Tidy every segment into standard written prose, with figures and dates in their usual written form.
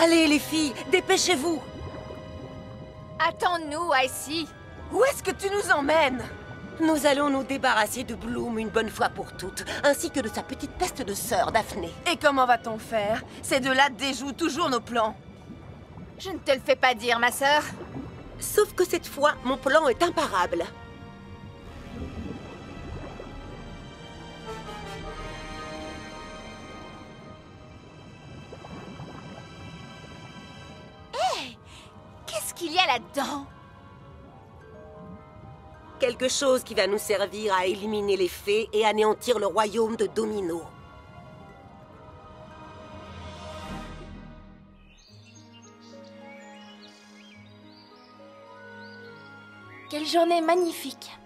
Allez, les filles, dépêchez-vous! Attends-nous, Icy. Où est-ce que tu nous emmènes? Nous allons nous débarrasser de Bloom une bonne fois pour toutes, ainsi que de sa petite peste de sœur, Daphné. Et comment va-t-on faire? Ces deux-là déjouent toujours nos plans. Je ne te le fais pas dire, ma sœur. Sauf que cette fois, mon plan est imparable. Qu'est-ce qu'il y a là-dedans? Quelque chose qui va nous servir à éliminer les fées et anéantir le royaume de Domino. Quelle journée magnifique.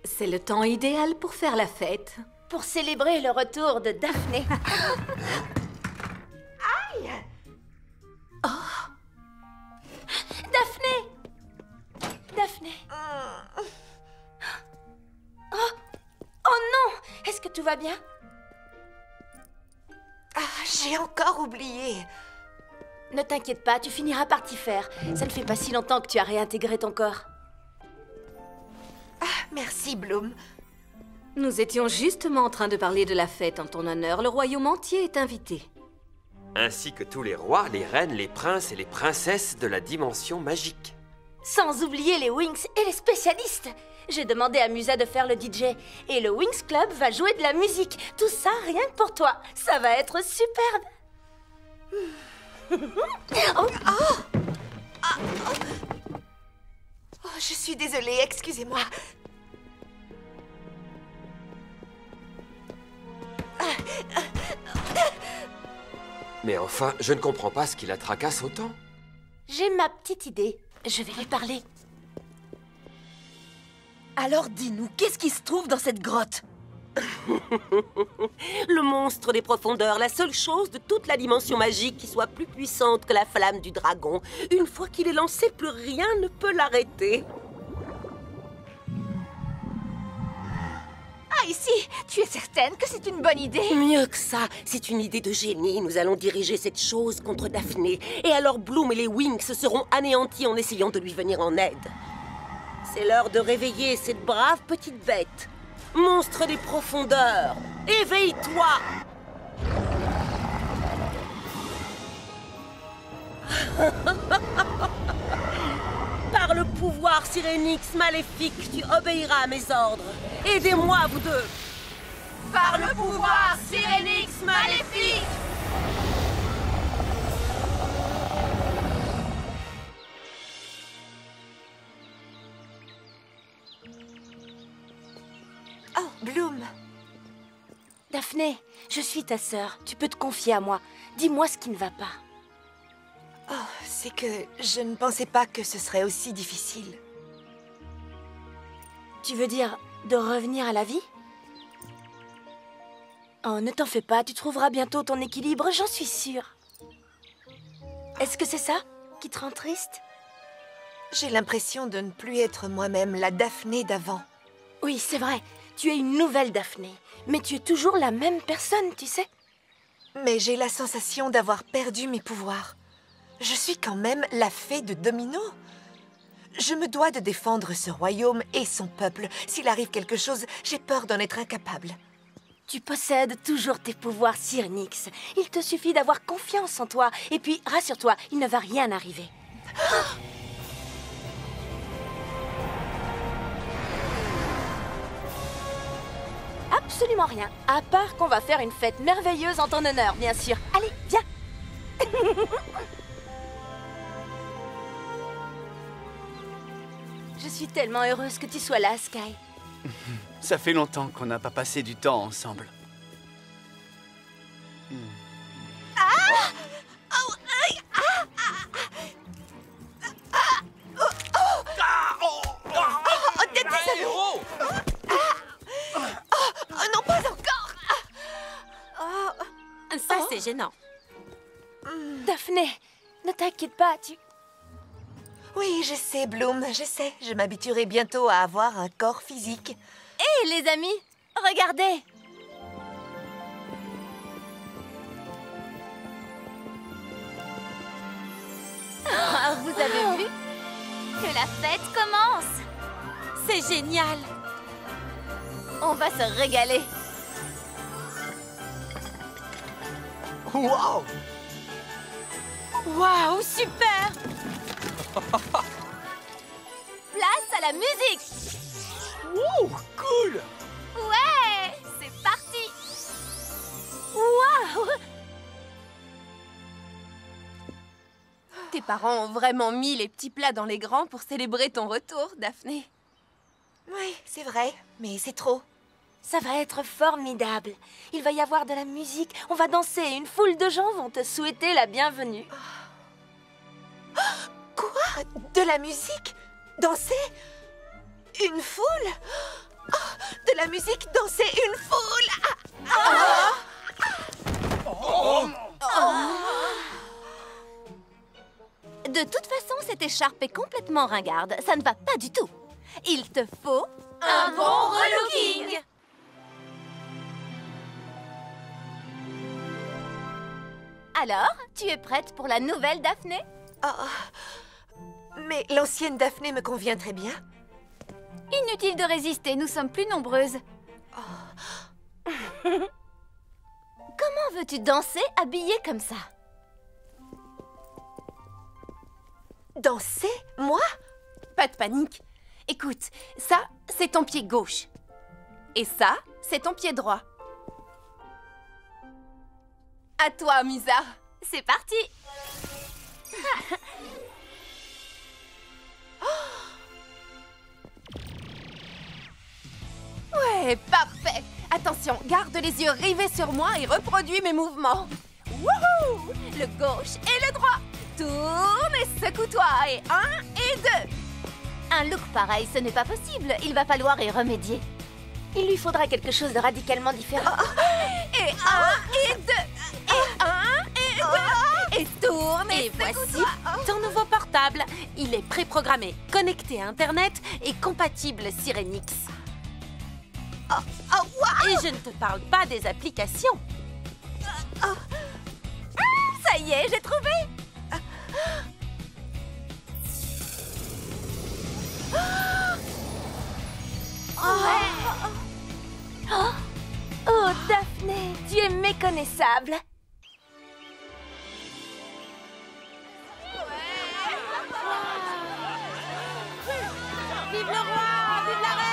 C'est le temps idéal pour faire la fête. Pour célébrer le retour de Daphné. Aïe! Oh! Daphné! Daphné! Oh! Oh non! Est-ce que tout va bien? Ah, j'ai encore oublié. Ne t'inquiète pas, tu finiras par t'y faire. Ça ne fait pas si longtemps que tu as réintégré ton corps. Ah, merci, Bloom. Nous étions justement en train de parler de la fête en ton honneur. Le royaume entier est invité. Ainsi que tous les rois, les reines, les princes et les princesses de la dimension magique. Sans oublier les Wings et les spécialistes. J'ai demandé à Musa de faire le DJ. Et le Wings Club va jouer de la musique. Tout ça rien que pour toi. Ça va être superbe. Oh, je suis désolée, excusez-moi. Mais enfin, je ne comprends pas ce qui la tracasse autant. J'ai ma petite idée. Je vais lui parler. Alors dis-nous, qu'est-ce qui se trouve dans cette grotte? Le monstre des profondeurs, la seule chose de toute la dimension magique qui soit plus puissante que la flamme du dragon. Une fois qu'il est lancé, plus rien ne peut l'arrêter. Ah, ici, tu es certaine que c'est une bonne idée? Mieux que ça, c'est une idée de génie. Nous allons diriger cette chose contre Daphné. Et alors Bloom et les Wings seront anéantis en essayant de lui venir en aide. C'est l'heure de réveiller cette brave petite bête. Monstre des profondeurs, éveille-toi! Par le pouvoir Sirénix maléfique, tu obéiras à mes ordres. Aidez-moi, vous deux! Par le pouvoir Sirénix maléfique! Oh, Bloom. Daphné, je suis ta sœur. Tu peux te confier à moi. Dis-moi ce qui ne va pas. Oh, c'est que je ne pensais pas que ce serait aussi difficile. Tu veux dire de revenir à la vie? Oh, ne t'en fais pas, tu trouveras bientôt ton équilibre, j'en suis sûre. Est-ce que c'est ça qui te rend triste? J'ai l'impression de ne plus être moi-même la Daphné d'avant. Oui, c'est vrai, tu es une nouvelle Daphné. Mais tu es toujours la même personne, tu sais. Mais j'ai la sensation d'avoir perdu mes pouvoirs. Je suis quand même la fée de Domino. Je me dois de défendre ce royaume et son peuple. S'il arrive quelque chose, j'ai peur d'en être incapable. Tu possèdes toujours tes pouvoirs Sirénix. Il te suffit d'avoir confiance en toi. Et puis, rassure-toi, il ne va rien arriver. Absolument rien. À part qu'on va faire une fête merveilleuse en ton honneur, bien sûr. Allez, viens. Je suis tellement heureuse que tu sois là, Sky. Ça fait longtemps qu'on n'a pas passé du temps ensemble. Oh non, pas encore! Ça, c'est gênant. Daphné, ne t'inquiète pas, tu... Oui, je sais, Bloom, je sais. Je m'habituerai bientôt à avoir un corps physique. Hé, les amis, regardez! Vous avez vu? Que la fête commence! C'est génial! On va se régaler! Wow! Waouh, super! Place à la musique! Wow! Cool! Ouais! C'est parti! Waouh! Tes parents ont vraiment mis les petits plats dans les grands pour célébrer ton retour, Daphné. Oui, c'est vrai, mais c'est trop. Ça va être formidable. Il va y avoir de la musique, on va danser et une foule de gens vont te souhaiter la bienvenue. Quoi? De la musique? Danser? Une foule? Oh, de la musique, danser, une foule! De toute façon, cette écharpe est complètement ringarde. Ça ne va pas du tout. Il te faut Un bon relooking! Alors, tu es prête pour la nouvelle Daphné? Mais l'ancienne Daphné me convient très bien. Inutile de résister, nous sommes plus nombreuses. Comment veux-tu danser habillée comme ça? Danser? Moi? Pas de panique. Écoute, ça, c'est ton pied gauche. Et ça, c'est ton pied droit. À toi, Misa. C'est parti! Ouais, parfait. Attention, garde les yeux rivés sur moi et reproduis mes mouvements. Wouhou! Le gauche et le droit. Tourne et secoue-toi. Et 1 et 2. Un look pareil, ce n'est pas possible. Il va falloir y remédier. Il lui faudra quelque chose de radicalement différent. Et 1 et 2. Et 1 et 2. Et tourne et voici secoue-toi. ton nouveau portable. Il est préprogrammé, connecté à Internet et compatible Sirenix. Et je ne te parle pas des applications. Ça y est, j'ai trouvé! Oh, Daphné, tu es méconnaissable. Vive le roi! Vive la reine!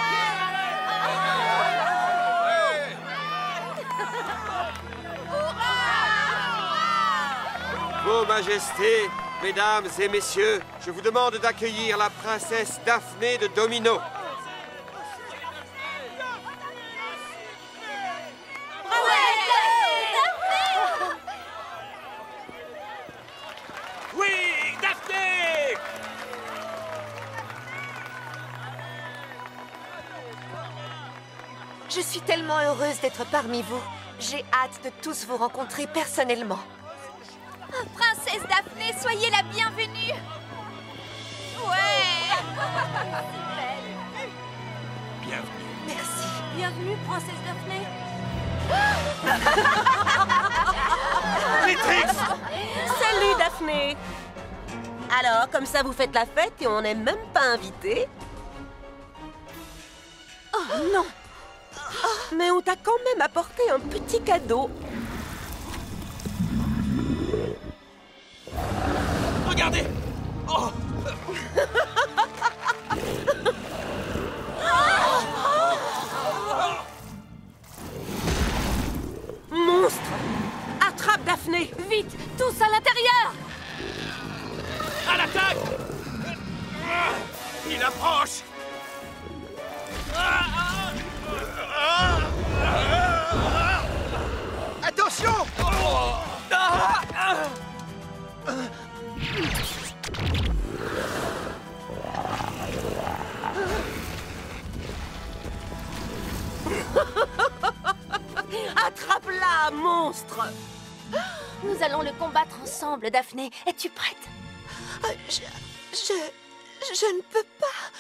Vos Majestés, Mesdames et Messieurs, je vous demande d'accueillir la princesse Daphné de Domino. Oui, Daphné! Je suis tellement heureuse d'être parmi vous. J'ai hâte de tous vous rencontrer personnellement. Princesse Daphné, soyez la bienvenue! Ouais! Bienvenue. Merci. Bienvenue, princesse Daphné. Matrix! Salut Daphné! Alors, comme ça vous faites la fête et on n'est même pas invité? Oh non! Mais on t'a quand même apporté un petit cadeau. Regardez! Oh! Monstre! Attrape Daphné! Vite! Tous à l'intérieur! À l'attaque! Il approche! Attention! Attrape-la, monstre! Nous allons le combattre ensemble, Daphné. Es-tu prête? Je ne peux pas.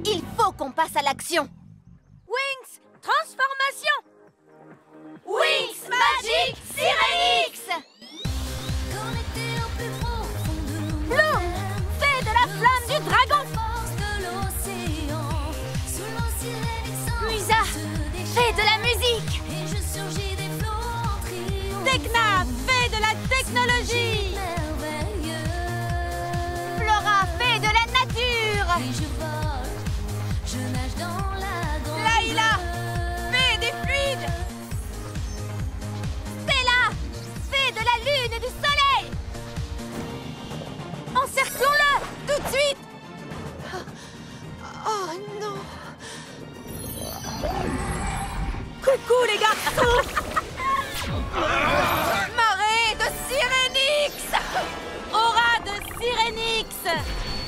Il faut qu'on passe à l'action! Wings, transformation! Wings Magic Sirenix! Connecté au plus profond Vecna, fée de la technologie. Flora, fée de la nature. Laïla, fée des fluides. Stella, fée de la lune et du soleil. Encerclons-le, tout de suite. Oh non! Coucou les garçons! Marée de Sirénix. Aura de Sirénix.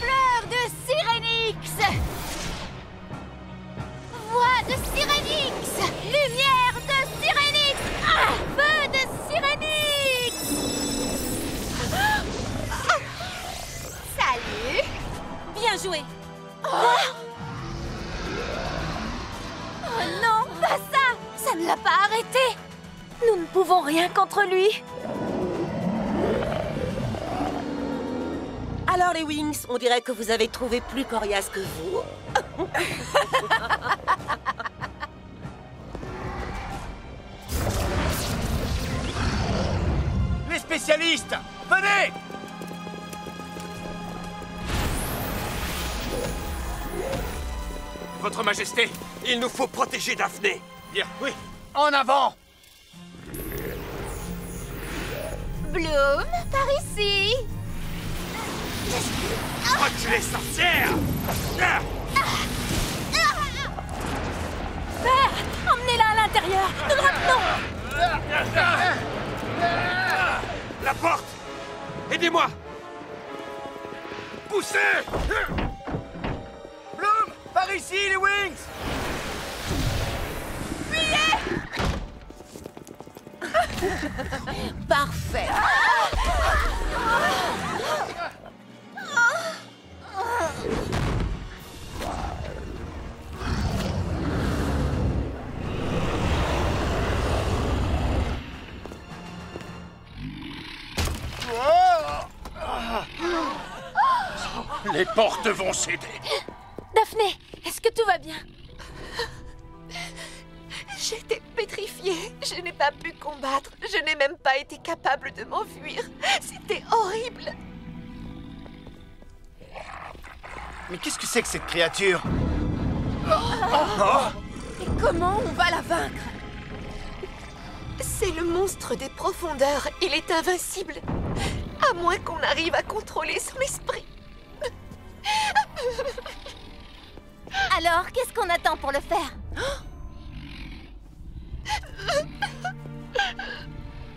Fleur de Sirénix. Voix de Sirénix. Lumière de Sirénix. Feu de Sirénix. Salut. Bien joué. Oh non, pas ça! Ça ne l'a pas arrêté! Nous ne pouvons rien contre lui. Alors les Wings, on dirait que vous avez trouvé plus coriace que vous. Les spécialistes, venez! Votre Majesté, Il nous faut protéger Daphné. bien, oui, en avant! Bloom, par ici! Reculez, sorcière! Ah! Père, emmenez-la à l'intérieur. Nous le ramenons. La porte! Aidez-moi! Poussez! Bloom, par ici, les Wings! Parfait. Les portes vont céder. Daphné, est-ce que tout va bien? J'étais pétrifiée. Je n'ai pas pu combattre. Je n'ai même pas été capable de m'enfuir. C'était horrible. Mais qu'est-ce que c'est que cette créature? Et comment on va la vaincre? C'est le monstre des profondeurs. Il est invincible. À moins qu'on arrive à contrôler son esprit. Alors, qu'est-ce qu'on attend pour le faire?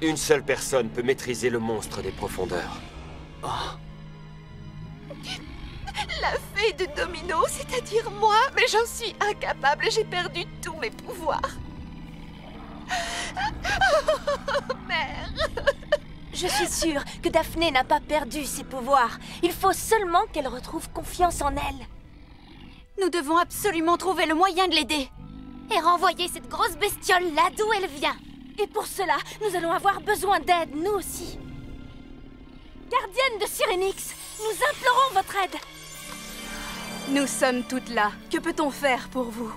Une seule personne peut maîtriser le monstre des profondeurs. La fée de Domino, c'est-à-dire moi, mais j'en suis incapable. J'ai perdu tous mes pouvoirs. Mère. Je suis sûre que Daphné n'a pas perdu ses pouvoirs. Il faut seulement qu'elle retrouve confiance en elle. Nous devons absolument trouver le moyen de l'aider. Et renvoyer cette grosse bestiole là d'où elle vient. Et pour cela, nous allons avoir besoin d'aide, nous aussi. Gardienne de Sirénix, nous implorons votre aide. Nous sommes toutes là. Que peut-on faire pour vous?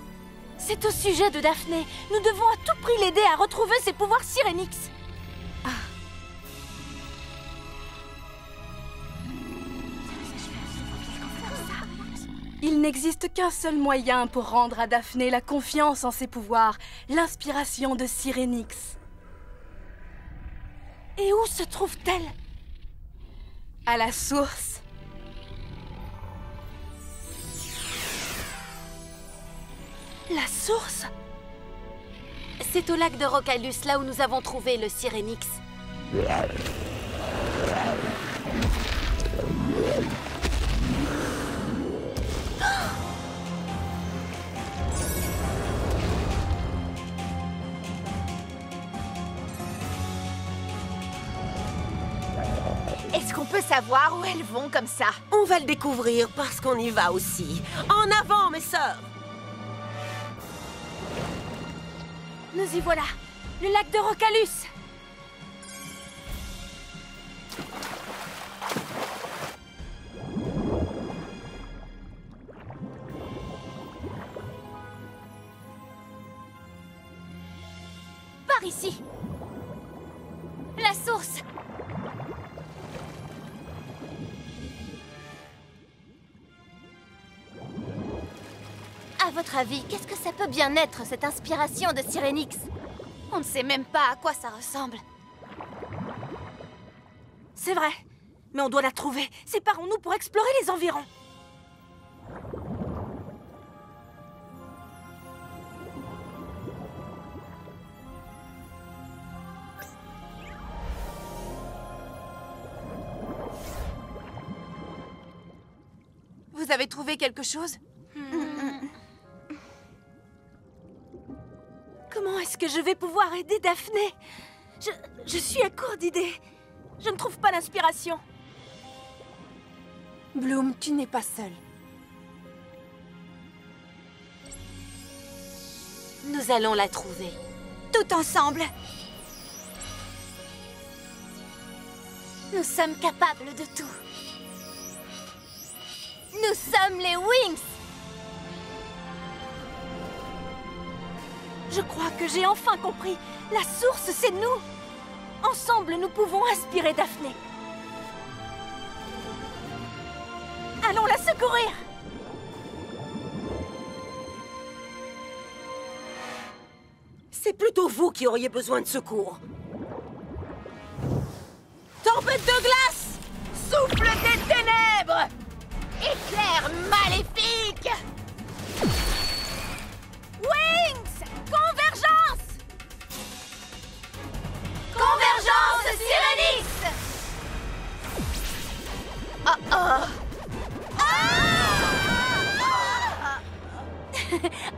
C'est au sujet de Daphné. Nous devons à tout prix l'aider à retrouver ses pouvoirs Sirénix. Il n'existe qu'un seul moyen pour rendre à Daphné la confiance en ses pouvoirs, l'inspiration de Sirénix. Et où se trouve-t-elle? À la source. La source? C'est au lac de Rocalus, là où nous avons trouvé le Sirénix. Est-ce qu'on peut savoir où elles vont comme ça? On va le découvrir parce qu'on y va aussi. En avant, mes sœurs! Nous y voilà. Le lac de Rocalus. Par ici. La source! À votre avis, qu'est-ce que ça peut bien être, cette inspiration de Sirenix? On ne sait même pas à quoi ça ressemble. C'est vrai, mais on doit la trouver. Séparons-nous pour explorer les environs. Vous avez trouvé quelque chose? Comment est-ce que je vais pouvoir aider Daphné? Je suis à court d'idées. Je ne trouve pas l'inspiration. Bloom, tu n'es pas seule. Nous allons la trouver. Tout ensemble! Nous sommes capables de tout. Nous sommes les Wings! Je crois que j'ai enfin compris. La source, c'est nous. Ensemble, nous pouvons inspirer Daphné. Allons la secourir. C'est plutôt vous qui auriez besoin de secours. Tempête de glace! Souffle des ténèbres! Éclair maléfique! Wings! Convergence! Convergence Sirenix!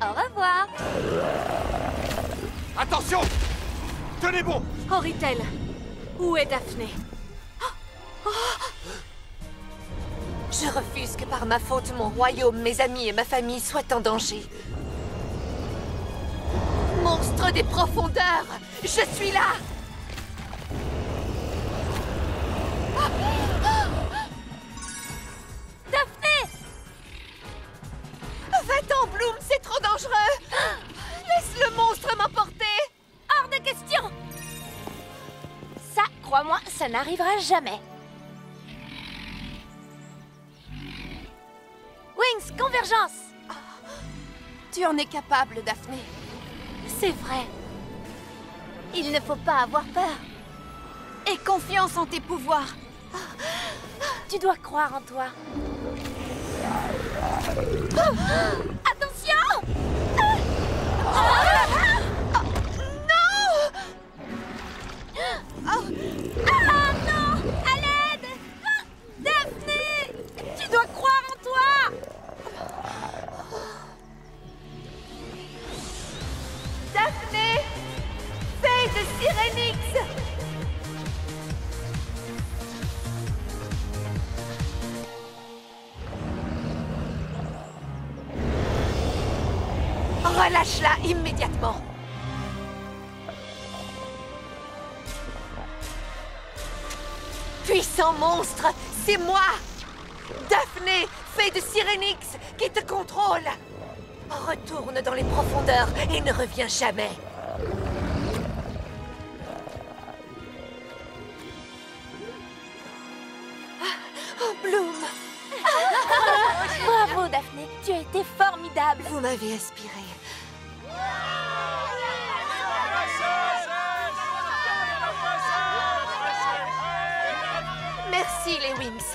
Au revoir! Attention! Tenez bon! Oritel, où est Daphné? Je refuse que par ma faute, mon royaume, mes amis et ma famille soient en danger. Monstre des profondeurs, je suis là! Daphné! Va-t'en, Bloom, c'est trop dangereux! Laisse le monstre m'emporter! Hors de question! Ça, crois-moi, ça n'arrivera jamais. Wings, convergence! Tu en es capable, Daphné. C'est vrai. Il ne faut pas avoir peur. Et confiance en tes pouvoirs. Tu dois croire en toi. Attention! Ah non! À l'aide! Daphné! Tu dois croire en toi! Daphné! Fée de Sirenix! Relâche-la immédiatement! Puissant monstre, c'est moi! Daphné, fée de Sirenix, qui te contrôle! Retourne dans les profondeurs et ne reviens jamais! Oh, Bloom! Bravo, Daphné. Tu as été formidable. Vous m'avez inspiré. Merci, les Wings.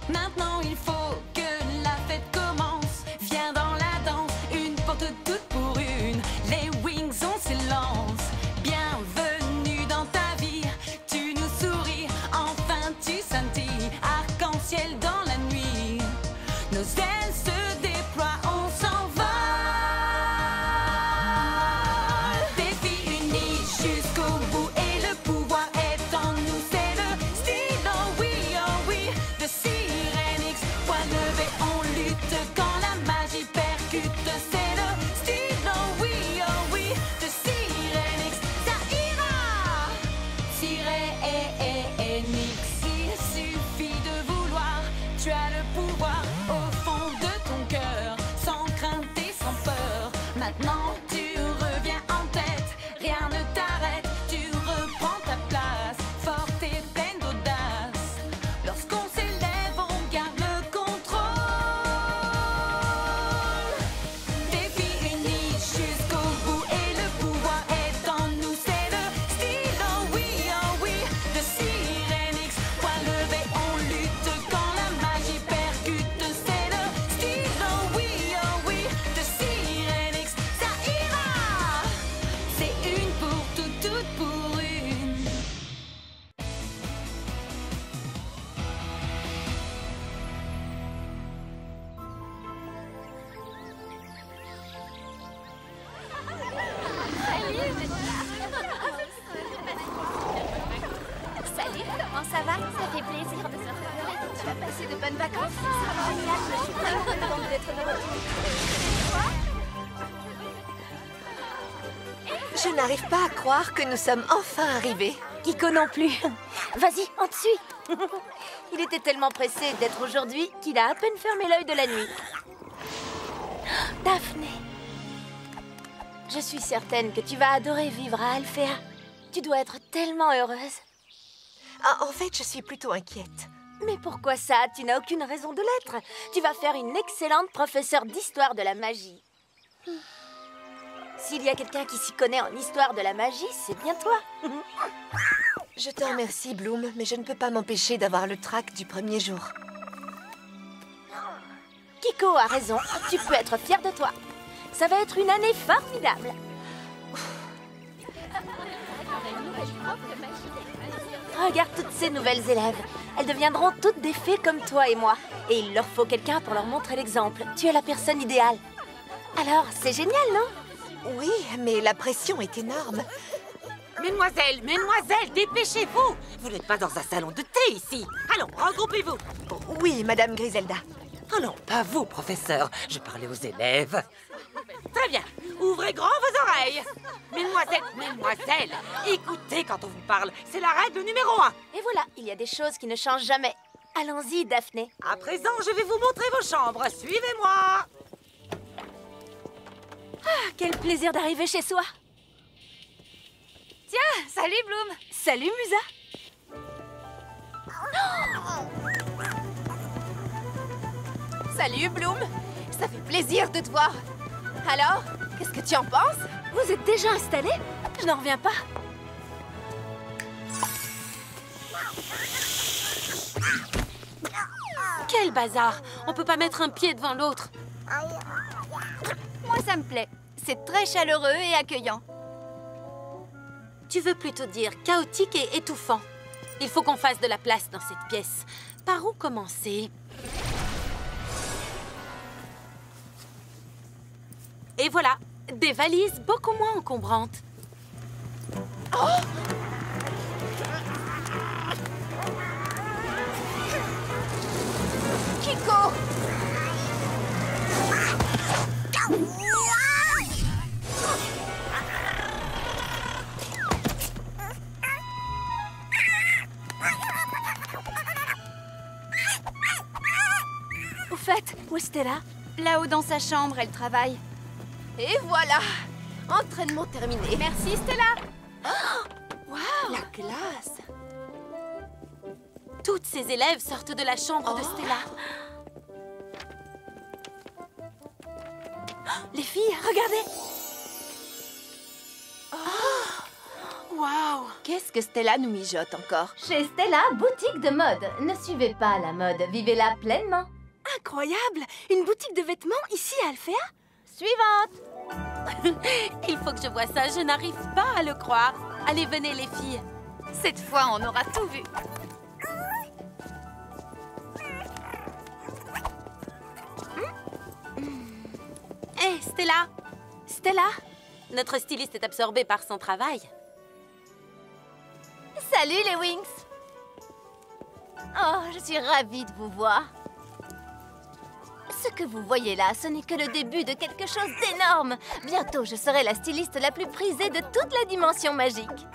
Maintenant il faut que la fête commence. Viens dans la danse, une porte toute pour une. Les Wings on s'élance. Bienvenue dans ta vie. Tu nous souris, enfin tu scintilles. Arc-en-ciel dans la nuit. Nos ailes se déploient, on s'envole. Défi uni jusqu'au bout et le pouvoir est en nous. C'est le style, oh oui, de Sirenix. Point Comment ça va? Ça fait plaisir de se retrouver. Tu as passé de bonnes vacances? Ça va génial, je suis très contente d'être de retour. Je n'arrive pas à croire que nous sommes enfin arrivés. Kiko non plus. Vas-y, on te suit. Il était tellement pressé d'être aujourd'hui qu'il a à peine fermé l'œil de la nuit. Daphné, je suis certaine que tu vas adorer vivre à Alphéa. Tu dois être tellement heureuse. Ah, en fait, je suis plutôt inquiète. Mais pourquoi ça? Tu n'as aucune raison de l'être. Tu vas faire une excellente professeure d'histoire de la magie. S'il y a quelqu'un qui s'y connaît en histoire de la magie, c'est bien toi. Je te remercie, Bloom, mais je ne peux pas m'empêcher d'avoir le trac du premier jour. Kiko a raison, tu peux être fière de toi. Ça va être une année formidable. Regarde toutes ces nouvelles élèves. Elles deviendront toutes des fées comme toi et moi. Et il leur faut quelqu'un pour leur montrer l'exemple. Tu es la personne idéale. Alors, c'est génial, non? Oui, mais la pression est énorme. Mesdemoiselles, mesdemoiselles, dépêchez-vous! Vous n'êtes pas dans un salon de thé ici. Allons, regroupez-vous. Oui, Madame Griselda. Oh non, pas vous, professeur. Je parlais aux élèves. Très bien. Ouvrez grand vos oreilles. Mesdemoiselles, mesdemoiselles, écoutez quand on vous parle. C'est la règle numéro 1. Et voilà, il y a des choses qui ne changent jamais. Allons-y, Daphné. À présent, je vais vous montrer vos chambres. Suivez-moi. Ah, quel plaisir d'arriver chez soi. Tiens, salut Bloom. Salut, Musa. Salut Bloom. Ça fait plaisir de te voir. Alors, qu'est-ce que tu en penses? Vous êtes déjà installés? Je n'en reviens pas. Quel bazar! On peut pas mettre un pied devant l'autre. Moi, ça me plaît. C'est très chaleureux et accueillant. Tu veux plutôt dire chaotique et étouffant. Il faut qu'on fasse de la place dans cette pièce. Par où commencer? Et voilà, des valises beaucoup moins encombrantes. Oh! Kiko! Au fait, où est Stella? Là-haut dans sa chambre, elle travaille. Et voilà! Entraînement terminé. Merci, Stella. Waouh! La classe! Toutes ces élèves sortent de la chambre de Stella. Les filles, regardez! Waouh! Qu'est-ce que Stella nous mijote encore? Chez Stella, boutique de mode. Ne suivez pas la mode, vivez-la pleinement. Incroyable! Une boutique de vêtements ici à Alphéa? Suivante! Il faut que je voie ça, je n'arrive pas à le croire. Allez, venez les filles. Cette fois, on aura tout vu. Hé, Stella! Stella! Notre styliste est absorbée par son travail. Salut les Wings! Oh, je suis ravie de vous voir. Ce que vous voyez là, ce n'est que le début de quelque chose d'énorme. Bientôt, je serai la styliste la plus prisée de toute la dimension magique.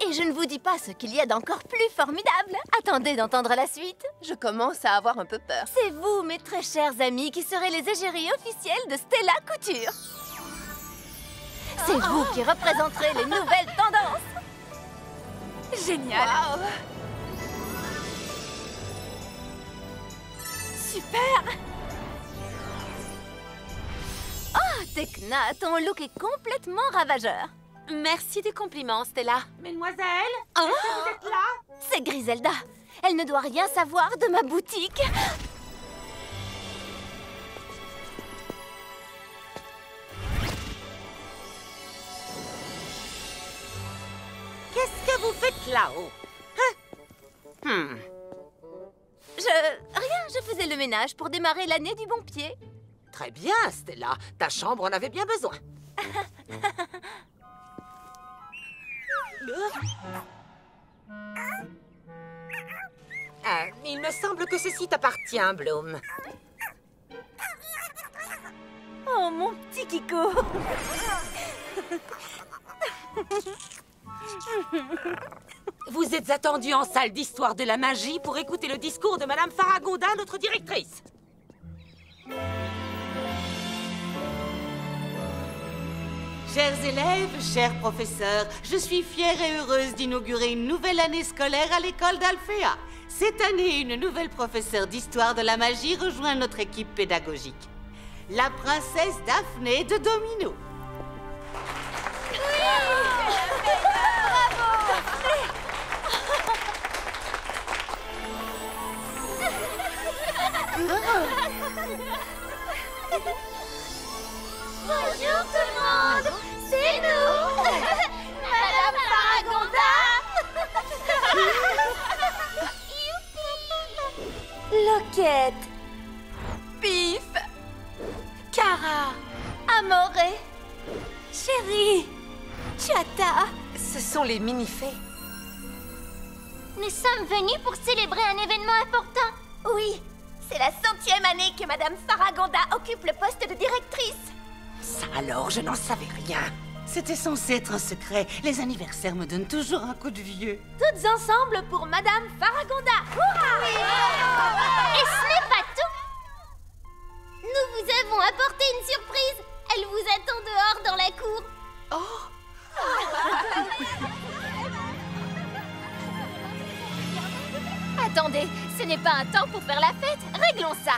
Et je ne vous dis pas ce qu'il y a d'encore plus formidable. Attendez d'entendre la suite. Je commence à avoir un peu peur. C'est vous, mes très chers amis, qui serez les égéries officielles de Stella Couture. C'est vous qui représenterez les nouvelles tendances. Génial! Wow. Super! Oh, Tekna, ton look est complètement ravageur. Merci du compliment, Stella. Mesdemoiselles, est-ce que vous êtes là? C'est Griselda. Elle ne doit rien savoir de ma boutique. Qu'est-ce que vous faites là-haut? Hein? Rien, je faisais le ménage pour démarrer l'année du bon pied. Très bien, Stella. Ta chambre en avait bien besoin. Il me semble que ceci t'appartient, Bloom. Oh, mon petit Kiko. Vous êtes attendu en salle d'histoire de la magie pour écouter le discours de Madame Faragonda, notre directrice. Chers élèves, chers professeurs, je suis fière et heureuse d'inaugurer une nouvelle année scolaire à l'école d'Alphéa. Cette année, une nouvelle professeure d'histoire de la magie rejoint notre équipe pédagogique. La princesse Daphné de Domino. Bonjour tout le monde, c'est nous, Madame Faragonda. Loquette. Pif, Cara. Amoré, Chérie. Chata. Ce sont les mini-fées. Nous sommes venus pour célébrer un événement important. Oui, c'est la 100e année que Madame Faragonda occupe le poste de directrice. Ça alors, je n'en savais rien. C'était censé être un secret. Les anniversaires me donnent toujours un coup de vieux. Toutes ensemble pour Madame Faragonda. Hurrah! Et ce n'est pas tout. Nous vous avons apporté une surprise. Elle vous attend dehors dans la cour. Attendez, ce n'est pas un temps pour faire la fête. Réglons ça.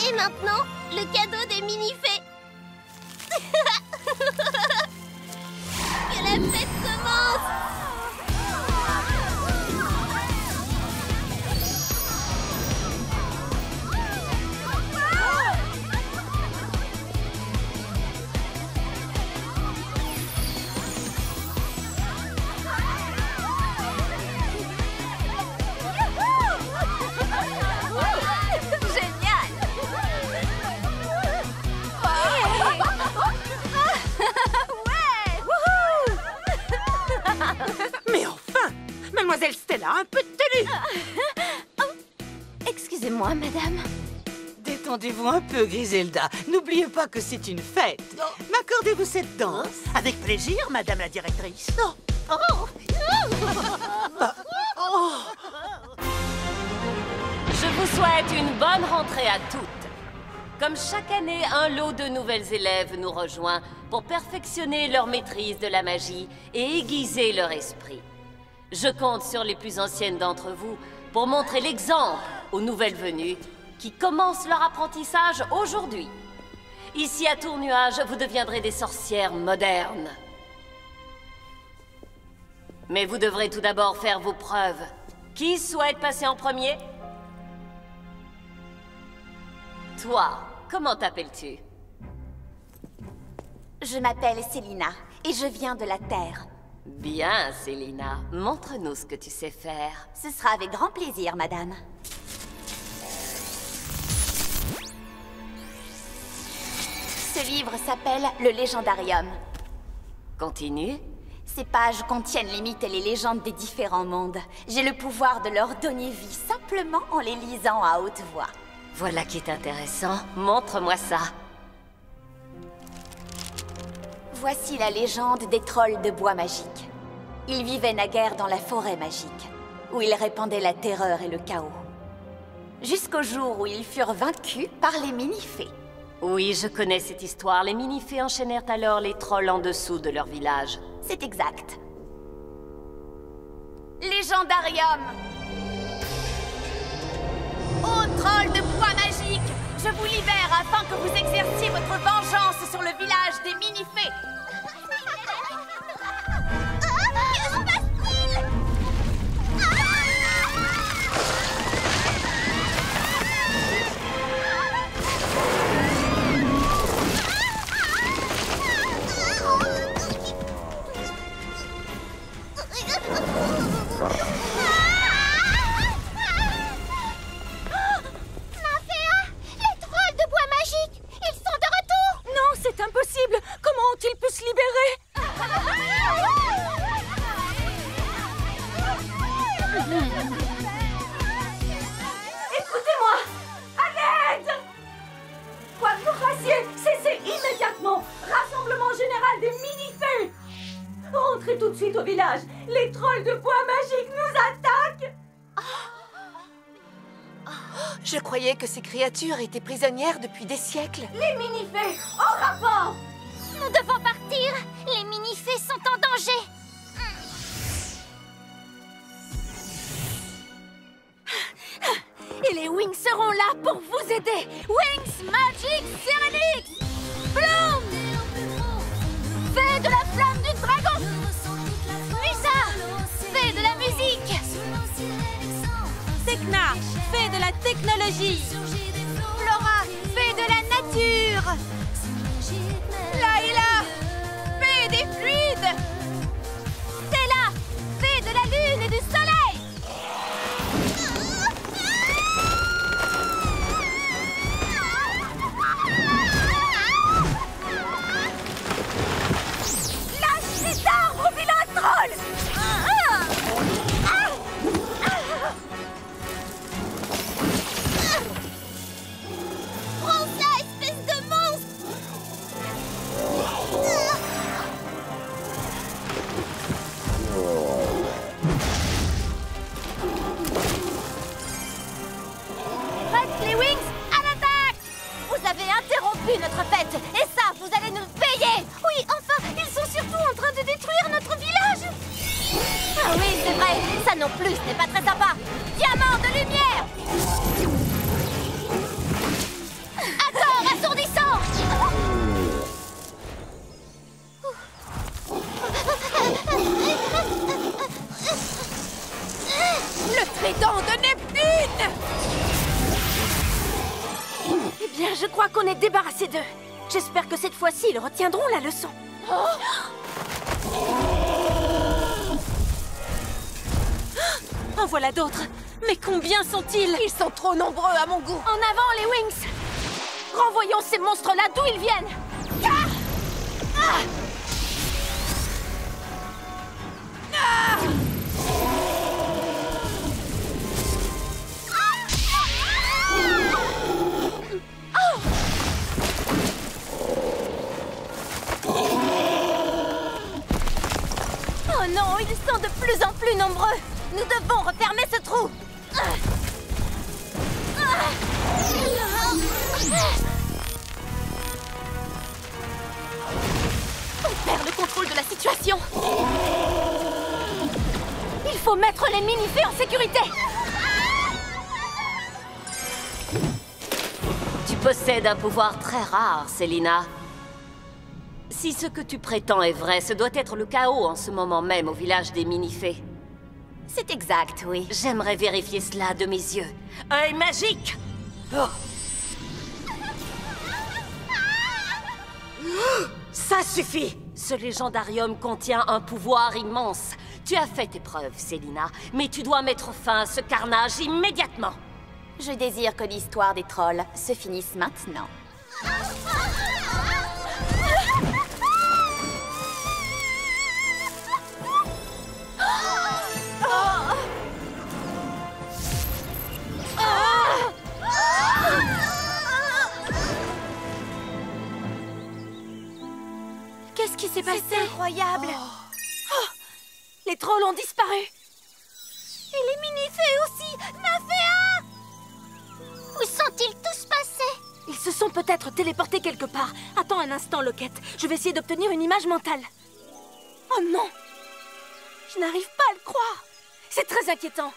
Et maintenant, le cadeau des mini-fées. Que la fête commence. Mais enfin, Mademoiselle Stella, un peu de tenue. Excusez-moi, madame. Détendez-vous un peu, Griselda. N'oubliez pas que c'est une fête. M'accordez-vous cette danse? Avec plaisir, Madame la directrice. Je vous souhaite une bonne rentrée à toutes. Comme chaque année, un lot de nouvelles élèves nous rejoint pour perfectionner leur maîtrise de la magie et aiguiser leur esprit. Je compte sur les plus anciennes d'entre vous pour montrer l'exemple aux nouvelles venues qui commencent leur apprentissage aujourd'hui. Ici à Tournuage, vous deviendrez des sorcières modernes. Mais vous devrez tout d'abord faire vos preuves. Qui souhaite passer en premier? Toi, comment t'appelles-tu? Je m'appelle Célina et je viens de la Terre. Bien, Célina. Montre-nous ce que tu sais faire. Ce sera avec grand plaisir, madame. Ce livre s'appelle Le Légendarium. Continue. Ces pages contiennent les mythes et les légendes des différents mondes. J'ai le pouvoir de leur donner vie simplement en les lisant à haute voix. Voilà qui est intéressant. Montre-moi ça. Voici la légende des trolls de bois magique. Ils vivaient naguère dans la forêt magique, où ils répandaient la terreur et le chaos. Jusqu'au jour où ils furent vaincus par les mini-fées. Oui, je connais cette histoire. Les mini-fées enchaînèrent alors les trolls en dessous de leur village. C'est exact. Légendarium! Ô trolls de bois magique, je vous libère afin que vous exerciez votre vengeance sur le village des mini-fées. Que se passe-t-il? Non, c'est impossible. tous libérés. Écoutez-moi! À l'aide! Quoi que vous fassiez, cessez immédiatement! Rassemblement général des mini-fées! Rentrez tout de suite au village! Les trolls de bois magique nous attaquent! Je croyais que ces créatures étaient prisonnières depuis des siècles. Les mini-fées, au rapport! Nous devons partir. Les mini-fées sont en danger. Et les Wings seront là pour vous aider! Wings Magic Syrinix! Bloom! Fée de la flamme du dragon! Musa! Fée de la musique! Tekna, fée de la technologie. Flora! Fée de la nature! Laïla! Fée des fluides! Stella! Fée de la lune et du soleil! Lâche les arbres au vilain troll! Prends ça, espèce de monstre! Prête les Wings, à l'attaque! Vous avez interrompu notre fête, et ça, vous allez nous payer! Oui, enfin, ils sont surtout en train de détruire notre village! Ah oui, c'est vrai, ça non plus, ce n'est pas très sympa! Diamant de lumière! Accord assourdissant! Le trident de Neptune! Eh bien, je crois qu'on est débarrassé d'eux. J'espère que cette fois-ci, ils retiendront la leçon. En voilà d'autres. Mais combien sont-ils? Ils sont trop nombreux à mon goût. En avant, les Wings! Renvoyons ces monstres-là d'où ils viennent. Oh non, ils sont de plus en plus nombreux! Nous devons refermer ce trou! On perd le contrôle de la situation. Il faut mettre les mini-fées en sécurité. Tu possèdes un pouvoir très rare, Selina. Si ce que tu prétends est vrai, ce doit être le chaos en ce moment même au village des mini-fées. C'est exact, oui. J'aimerais vérifier cela de mes yeux. Œil magique! Oh. Ça suffit! Ce légendarium contient un pouvoir immense. Tu as fait tes preuves, Selina, mais tu dois mettre fin à ce carnage immédiatement. Je désire que l'histoire des trolls se finisse maintenant. Qu'est-ce qui s'est passé? C'est incroyable! Les trolls ont disparu. Et les mini-fées aussi! Nymphéa! Où sont-ils tous passés? Ils se sont peut-être téléportés quelque part. Attends un instant, Loquette. Je vais essayer d'obtenir une image mentale. Oh non! Je n'arrive pas à le croire. C'est très inquiétant.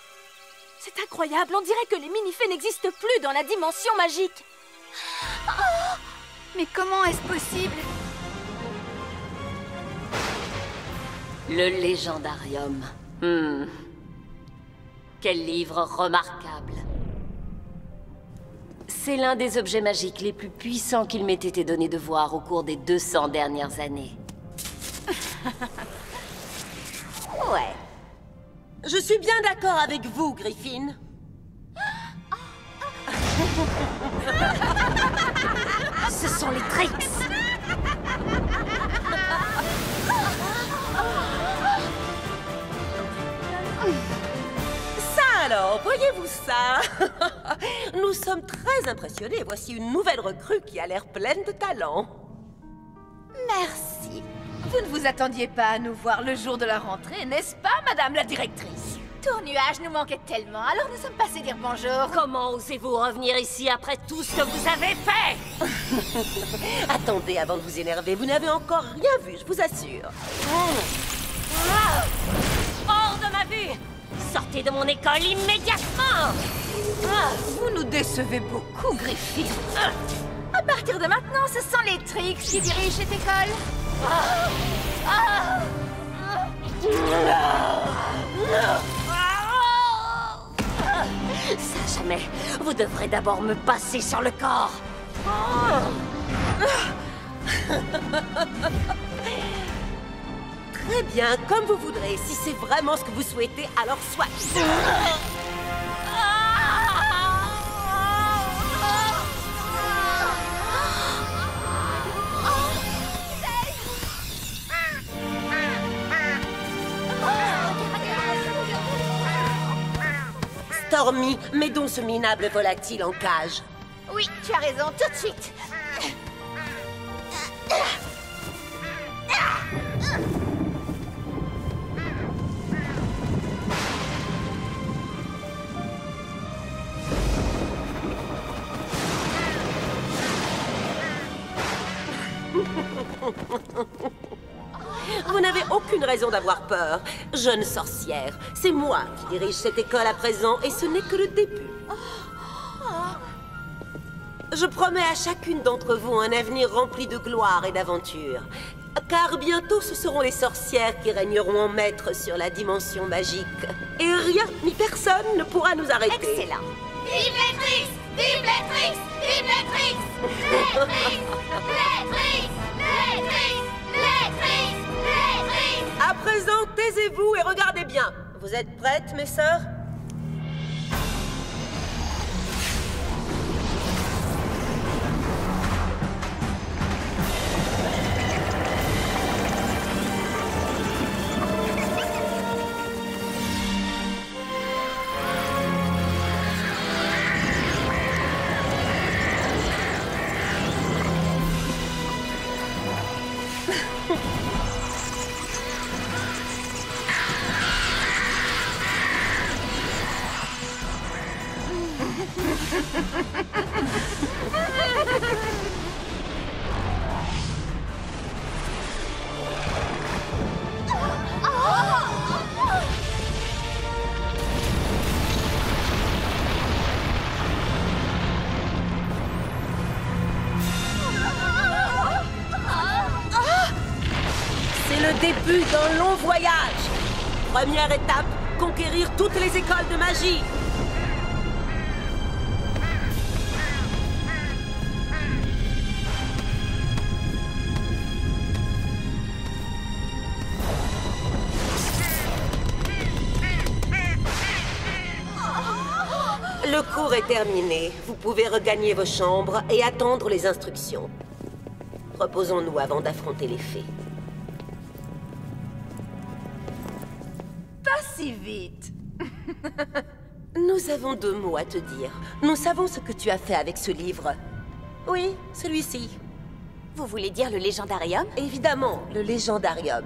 C'est incroyable. On dirait que les mini-fées n'existent plus dans la dimension magique. Oh! Mais comment est-ce possible? Le légendarium. Quel livre remarquable. C'est l'un des objets magiques les plus puissants qu'il m'ait été donné de voir au cours des 200 dernières années. Ouais. Je suis bien d'accord avec vous, Griffin. Ce sont les tricks. Voyez-vous ça? Nous sommes très impressionnés. Voici une nouvelle recrue qui a l'air pleine de talent. Merci. Vous ne vous attendiez pas à nous voir le jour de la rentrée, n'est-ce pas, madame la directrice? Tournuage nous manquait tellement, alors nous sommes passés dire bonjour. Comment osez-vous revenir ici après tout ce que vous avez fait? Attendez, avant de vous énerver, vous n'avez encore rien vu, je vous assure. Hors de ma vue! Sortez de mon école immédiatement! Vous nous décevez beaucoup, Griffith. À partir de maintenant, ce sont les Trix qui dirigent cette école. Ça jamais. Vous devrez d'abord me passer sur le corps. Très bien, comme vous voudrez. Si c'est vraiment ce que vous souhaitez, alors soit. Stormy, mets donc ce minable volatile en cage. Oui, tu as raison, tout de suite. Vous n'avez aucune raison d'avoir peur. Jeune sorcière, c'est moi qui dirige cette école à présent et ce n'est que le début. Je promets à chacune d'entre vous un avenir rempli de gloire et d'aventure. Car bientôt ce seront les sorcières qui régneront en maître sur la dimension magique. Et rien ni personne ne pourra nous arrêter. Excellent. Vive les Trix! Vive les Trix! Vive les Trix! Les Trix! Les Trix! Les Trix! Les Trix! Les Trix! À présent, taisez-vous et regardez bien. Vous êtes prêtes, mes sœurs? Début d'un long voyage. Première étape, conquérir toutes les écoles de magie. Le cours est terminé. Vous pouvez regagner vos chambres et attendre les instructions. Reposons-nous avant d'affronter les fées. Si vite. Nous avons 2 mots à te dire. Nous savons ce que tu as fait avec ce livre. Oui, celui-ci. Vous voulez dire le légendarium? Évidemment, le légendarium.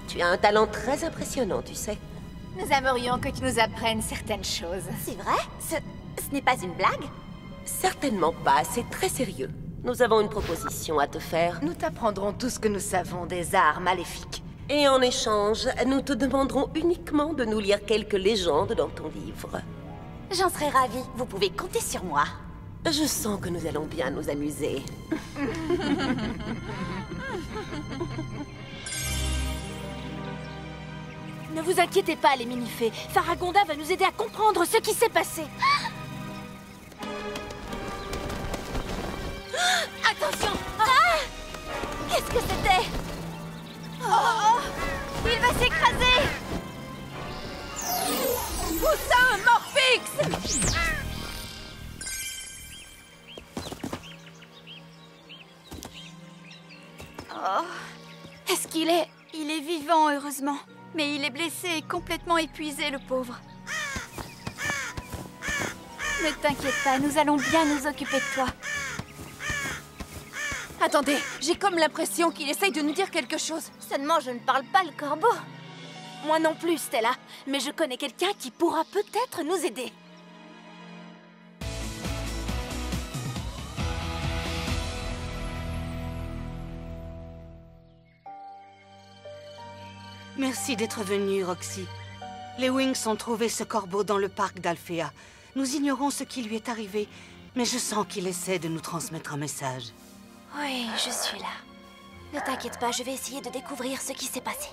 Tu as un talent très impressionnant, tu sais. Nous aimerions que tu nous apprennes certaines choses. C'est vrai? Ce n'est pas une blague? Certainement pas, c'est très sérieux. Nous avons une proposition à te faire. Nous t'apprendrons tout ce que nous savons des arts maléfiques. Et en échange, nous te demanderons uniquement de nous lire quelques légendes dans ton livre. J'en serais ravie. Vous pouvez compter sur moi. Je sens que nous allons bien nous amuser. Ne vous inquiétez pas, les mini-fées. Faragonda va nous aider à comprendre ce qui s'est passé. Attention! Qu'est-ce que c'était? Il va s'écraser! Poussin Morphix! Est-ce qu'il est... Il est vivant, heureusement. Mais il est blessé et complètement épuisé, le pauvre. Ne t'inquiète pas, nous allons bien nous occuper de toi. Attendez, j'ai comme l'impression qu'il essaye de nous dire quelque chose. Seulement, je ne parle pas le corbeau. Moi non plus, Stella. Mais je connais quelqu'un qui pourra peut-être nous aider. Merci d'être venue, Roxy. Les Wings ont trouvé ce corbeau dans le parc d'Alfea. Nous ignorons ce qui lui est arrivé, mais je sens qu'il essaie de nous transmettre un message. Oui, je suis là. Ne t'inquiète pas, je vais essayer de découvrir ce qui s'est passé.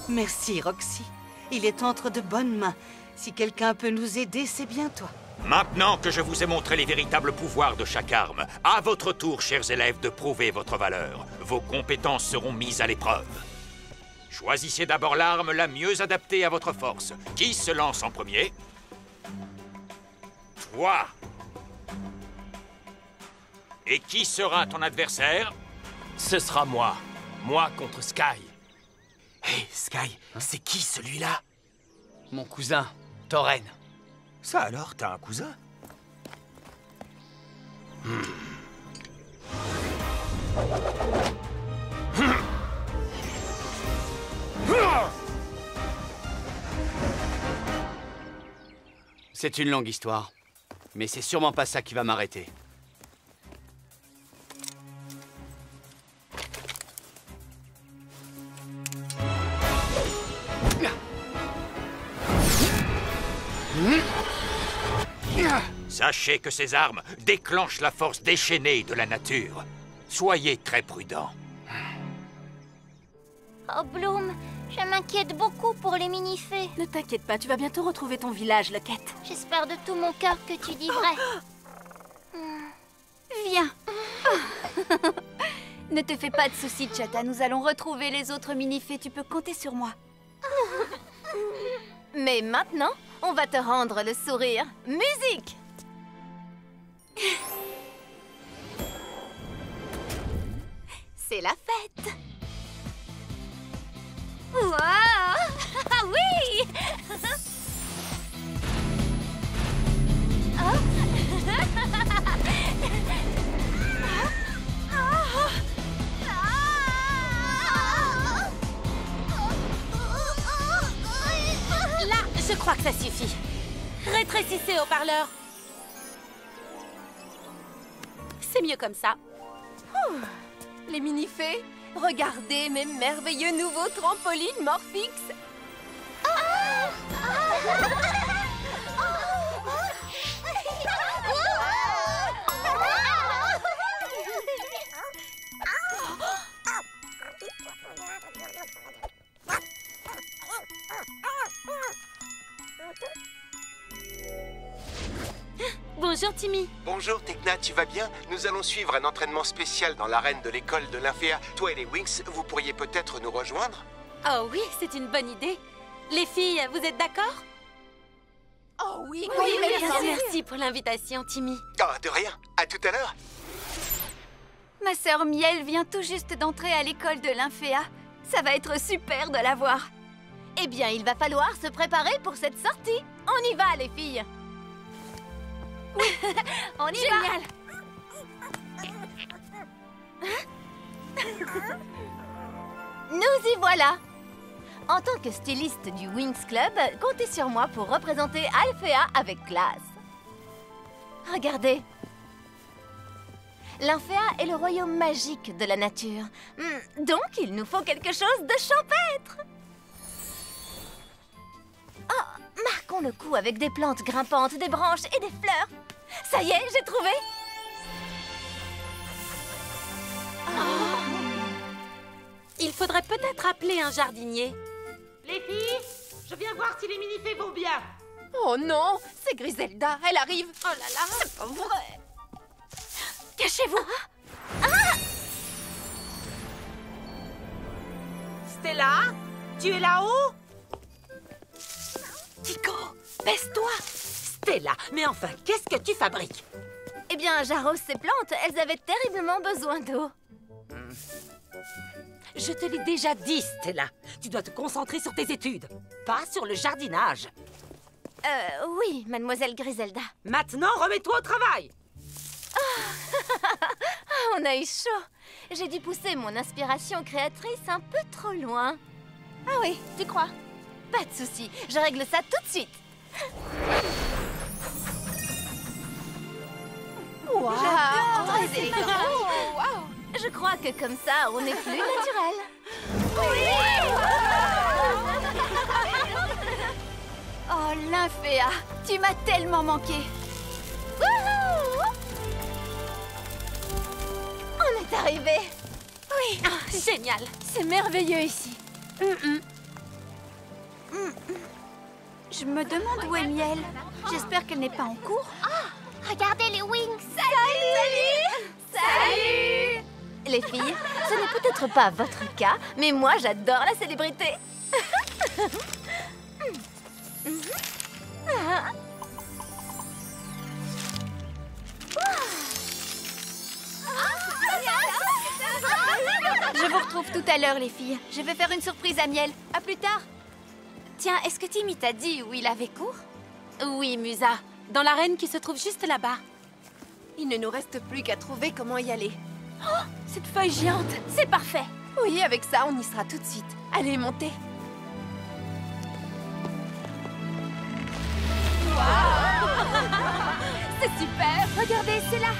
Merci, Roxy. Il est entre de bonnes mains. Si quelqu'un peut nous aider, c'est bien toi. Maintenant que je vous ai montré les véritables pouvoirs de chaque arme, à votre tour, chers élèves, de prouver votre valeur. Vos compétences seront mises à l'épreuve. Choisissez d'abord l'arme la mieux adaptée à votre force. Qui se lance en premier? Toi. Et qui sera ton adversaire? Ce sera moi. Moi contre Sky. Hé, Sky, c'est qui celui-là? Mon cousin, Tauren. Ça alors, t'as un cousin? C'est une longue histoire. Mais c'est sûrement pas ça qui va m'arrêter. Sachez que ces armes déclenchent la force déchaînée de la nature. Soyez très prudents. Oh, Bloom, je m'inquiète beaucoup pour les mini-fées. Ne t'inquiète pas, tu vas bientôt retrouver ton village, Loquette. J'espère de tout mon cœur que tu dis vrai. Viens. Ne te fais pas de soucis, Chata. Nous allons retrouver les autres mini-fées. Tu peux compter sur moi. Mais maintenant, on va te rendre le sourire. Musique! C'est la fête! Waouh! Ah oui! Là, je crois que ça suffit. Rétrécissez au parleur. C'est mieux comme ça. Les mini-fées, regardez mes merveilleux nouveaux trampolines Morphix. Bonjour, Timmy. Bonjour, Tekna, tu vas bien? Nous allons suivre un entraînement spécial dans l'arène de l'école de l'Infea. Toi et les Wings, vous pourriez peut-être nous rejoindre? Oh oui, c'est une bonne idée. Les filles, vous êtes d'accord? Oh oui, Merci pour l'invitation, Timmy. Ah, de rien. À tout à l'heure. Ma sœur Miel vient tout juste d'entrer à l'école de l'Infea. Ça va être super de la voir. Eh bien, il va falloir se préparer pour cette sortie. On y va, les filles. On y Génial. Nous y voilà. En tant que styliste du Wings Club, comptez sur moi pour représenter Alfea avec classe. Regardez. L'Infea est le royaume magique de la nature. Donc, il nous faut quelque chose de champêtre. Oh, marquons le coup avec des plantes grimpantes, des branches et des fleurs. Ça y est, j'ai trouvé. Il faudrait peut-être appeler un jardinier. Les filles, je viens voir si les mini-fées vont bien. Oh non, c'est Griselda, elle arrive. Oh là là. C'est pas vrai. Cachez-vous. Stella, tu es là-haut? Tico, baisse-toi. Stella, mais enfin, qu'est-ce que tu fabriques? Eh bien, j'arrose ces plantes, elles avaient terriblement besoin d'eau. Je te l'ai déjà dit, Stella. Tu dois te concentrer sur tes études, pas sur le jardinage. Oui, mademoiselle Griselda. Maintenant, remets-toi au travail. On a eu chaud. J'ai dû pousser mon inspiration créatrice un peu trop loin. Ah oui, tu crois? Pas de souci, je règle ça tout de suite. Wow, très élégant. Je crois que comme ça, on est plus naturel. Oui. Oh, Lymphéa, tu m'as tellement manqué. On est arrivé. Oui. Oh, génial. C'est merveilleux ici. Je me demande où est Miel. J'espère qu'elle n'est pas en cours. Oh, regardez les wings. Salut. Les filles, ce n'est peut-être pas votre cas, mais moi j'adore la célébrité. Je vous retrouve tout à l'heure, les filles. Je vais faire une surprise à Miel. À plus tard. Tiens, est-ce que Timmy t'a dit où il avait cours? Oui, Musa. Dans l'arène qui se trouve juste là-bas. Il ne nous reste plus qu'à trouver comment y aller. Oh, cette feuille géante, c'est parfait. Oui, avec ça, on y sera tout de suite. Allez, montez. C'est super. Regardez, c'est là.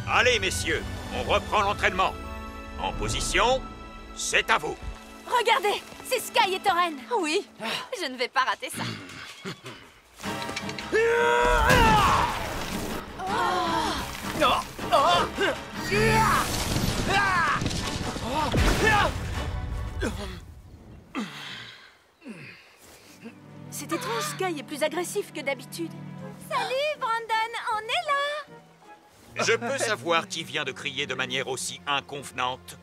Allez, messieurs, on reprend l'entraînement. En position, c'est à vous. Regardez, c'est Sky et Toren. Oui, je ne vais pas rater ça. C'est étrange, Sky est plus agressif que d'habitude. Salut, Brandon, on est là. Je peux savoir qui vient de crier de manière aussi inconvenante?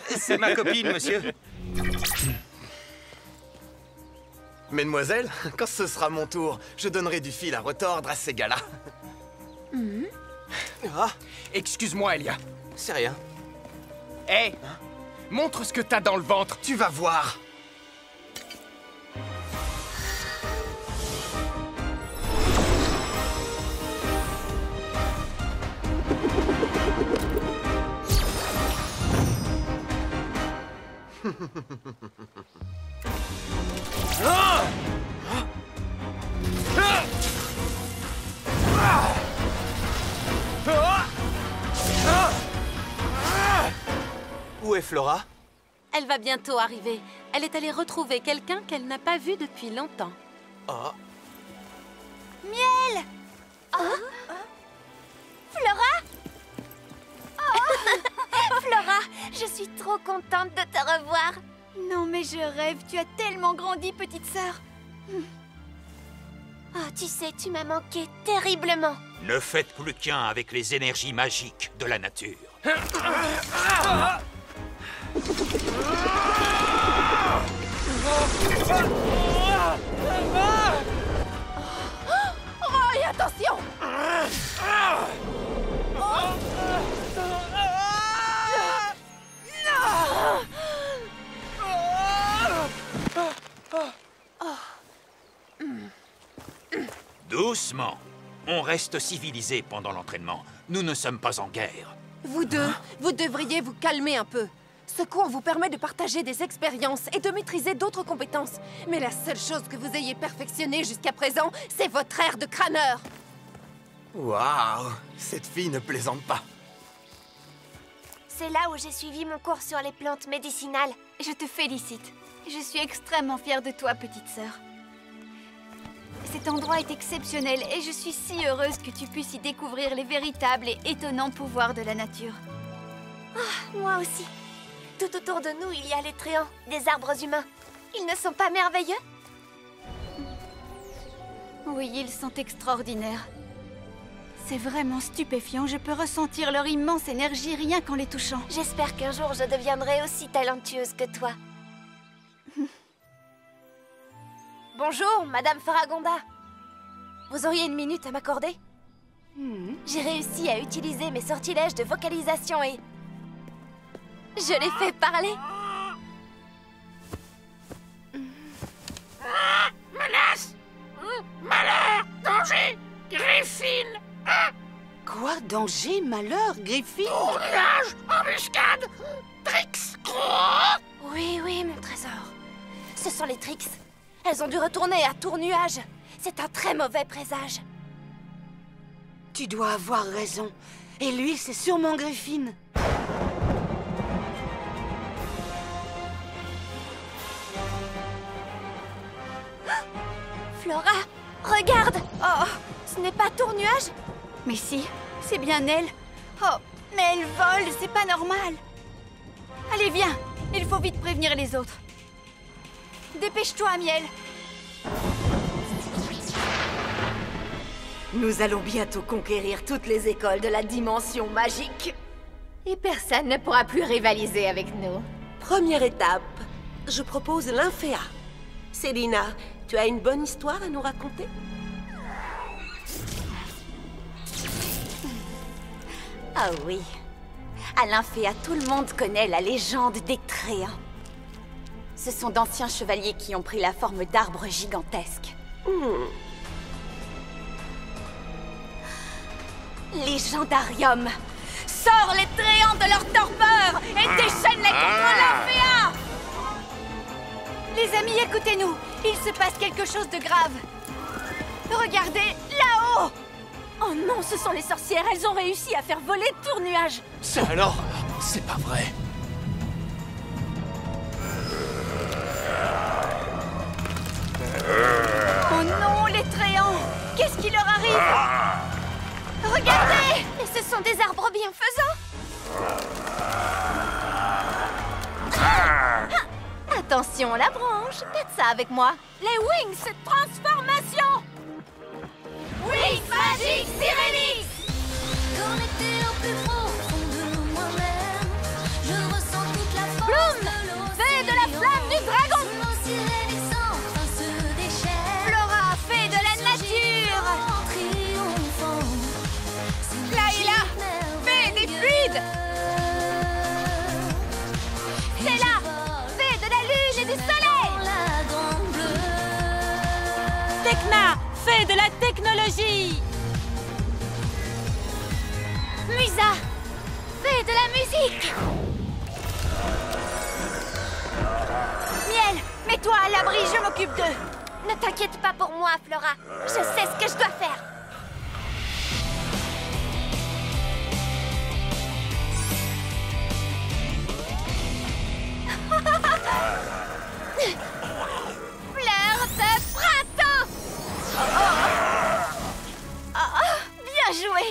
C'est ma copine, monsieur. Mesdemoiselles, quand ce sera mon tour, je donnerai du fil à retordre à ces gars-là. Ah, excuse-moi, Elia. C'est rien. Hé, montre ce que t'as dans le ventre. Tu vas voir. Où est Flora? Elle va bientôt arriver. Elle est allée retrouver quelqu'un qu'elle n'a pas vu depuis longtemps. Oh. Miel. Flora. Flora, je suis trop contente de te revoir. Non, mais je rêve. Tu as tellement grandi, petite sœur. Oh, tu sais, tu m'as manqué terriblement. Ne faites plus qu'un avec les énergies magiques de la nature. Roy, attention! Doucement. On reste civilisés pendant l'entraînement. Nous ne sommes pas en guerre. Vous deux, vous devriez vous calmer un peu. Ce cours vous permet de partager des expériences et de maîtriser d'autres compétences. Mais la seule chose que vous ayez perfectionnée jusqu'à présent, c'est votre air de crâneur. Waouh, cette fille ne plaisante pas. C'est là où j'ai suivi mon cours sur les plantes médicinales. Je te félicite. Je suis extrêmement fière de toi, petite sœur. Cet endroit est exceptionnel et je suis si heureuse que tu puisses y découvrir les véritables et étonnants pouvoirs de la nature. Moi aussi. Tout autour de nous, il y a les tréants, des arbres humains. Ils ne sont pas merveilleux? Oui, ils sont extraordinaires. C'est vraiment stupéfiant, je peux ressentir leur immense énergie rien qu'en les touchant. J'espère qu'un jour je deviendrai aussi talentueuse que toi. Bonjour, Madame Faragonda. Vous auriez une minute à m'accorder? J'ai réussi à utiliser mes sortilèges de vocalisation et... je les fais parler. Menace! danger, Griffin. Hein? Quoi? Danger, malheur, Griffin? Tournage, embuscade, Trix. Oui, oui, mon trésor. Ce sont les Trix. Elles ont dû retourner à Tournuage. C'est un très mauvais présage. Tu dois avoir raison. Et lui, c'est sûrement Griffin. Flora, regarde! Oh, ce n'est pas Tournuage? Mais si, c'est bien elle. Oh, mais elle vole, c'est pas normal. Allez, viens, il faut vite prévenir les autres. Dépêche-toi, Miel. Nous allons bientôt conquérir toutes les écoles de la dimension magique. Et personne ne pourra plus rivaliser avec nous. Première étape, je propose l'Inféa. Célina, tu as une bonne histoire à nous raconter? Ah oui. À l'Inféa, tout le monde connaît la légende des Tréants. Ce sont d'anciens chevaliers qui ont pris la forme d'arbres gigantesques. Légendarium! Sors les Tréants de leur torpeur et déchaîne-les contre l'Inféa! Les amis, écoutez-nous! Il se passe quelque chose de grave. Regardez, là-haut! Oh non, ce sont les sorcières. Elles ont réussi à faire voler Tournuage. Ça alors? C'est pas vrai. Oh non, les Tréants! Qu'est-ce qui leur arrive? Regardez! Mais ce sont des arbres bienfaisants. Attention, la branche. Faites ça avec moi. Les Wings, transformation! Wings Magic Sirénix! Connecté au plus profond de moi-même, je ressens toute la force Bloom, de l'océan. fée de la flamme du dragon! Nos Sirénix enfin se déchaînent. Flora, fée de la nature! Triomphant. Laïla, fée des fluides! C'est là, fée de la lune et du soleil! La grande bleue. Tekna, fée de la technologie. Musa, fée de la musique! Miel, mets-toi à l'abri, je m'occupe d'eux! Ne t'inquiète pas pour moi, Flora. Je sais ce que je dois faire. Fleur de printemps! Bien joué!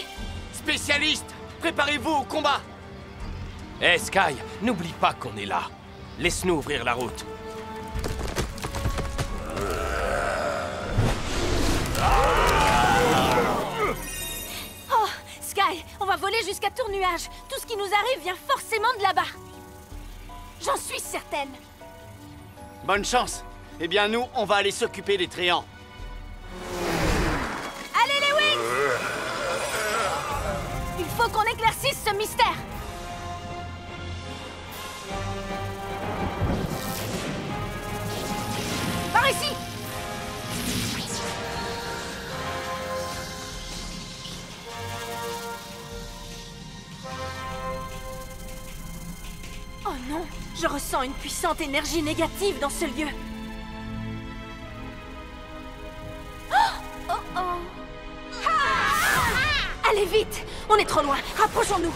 Spécialiste, préparez-vous au combat. Eh Sky, n'oublie pas qu'on est là. Laisse-nous ouvrir la route. Oh, Sky, on va voler jusqu'à Tournuage. Tout ce qui nous arrive vient forcément de là-bas. J'en suis certaine. Bonne chance. Eh bien, nous, on va aller s'occuper des Tréants. Allez, les Wings! Il faut qu'on éclaircisse ce mystère. Par ici! Oh non, je ressens une puissante énergie négative dans ce lieu. Allez vite! On est trop loin! Rapprochons-nous!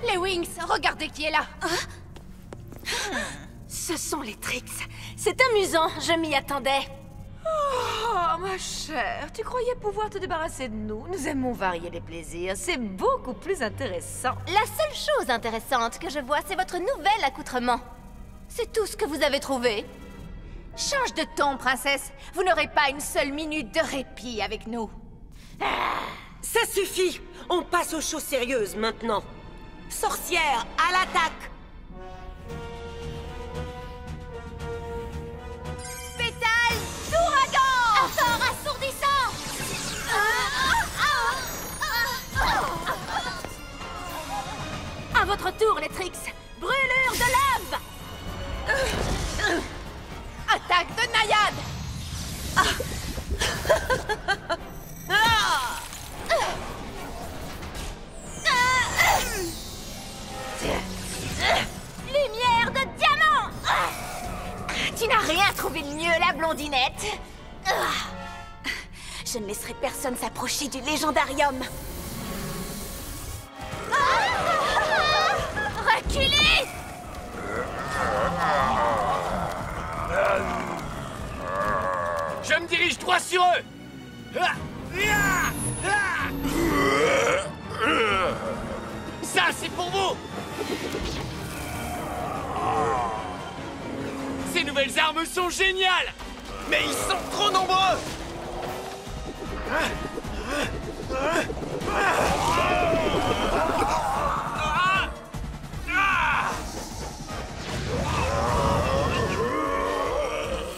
Les Wings, regardez qui est là. Ce sont les Trix. C'est amusant, je m'y attendais. Oh, ma chère, tu croyais pouvoir te débarrasser de nous? Nous aimons varier les plaisirs, c'est beaucoup plus intéressant. La seule chose intéressante que je vois, c'est votre nouvel accoutrement. C'est tout ce que vous avez trouvé. Change de ton, princesse. Vous n'aurez pas une seule minute de répit avec nous. Ça suffit! On passe aux choses sérieuses maintenant. Sorcière, à l'attaque! Pétale d'ouragan! Fort assourdissant! À votre tour, les Trix! Brûlure de lave! Attaque de naïade! blondinette. Je ne laisserai personne s'approcher du légendarium. Reculez! Je me dirige droit sur eux. Ça, c'est pour vous. Ces nouvelles armes sont géniales. Mais ils sont trop nombreux.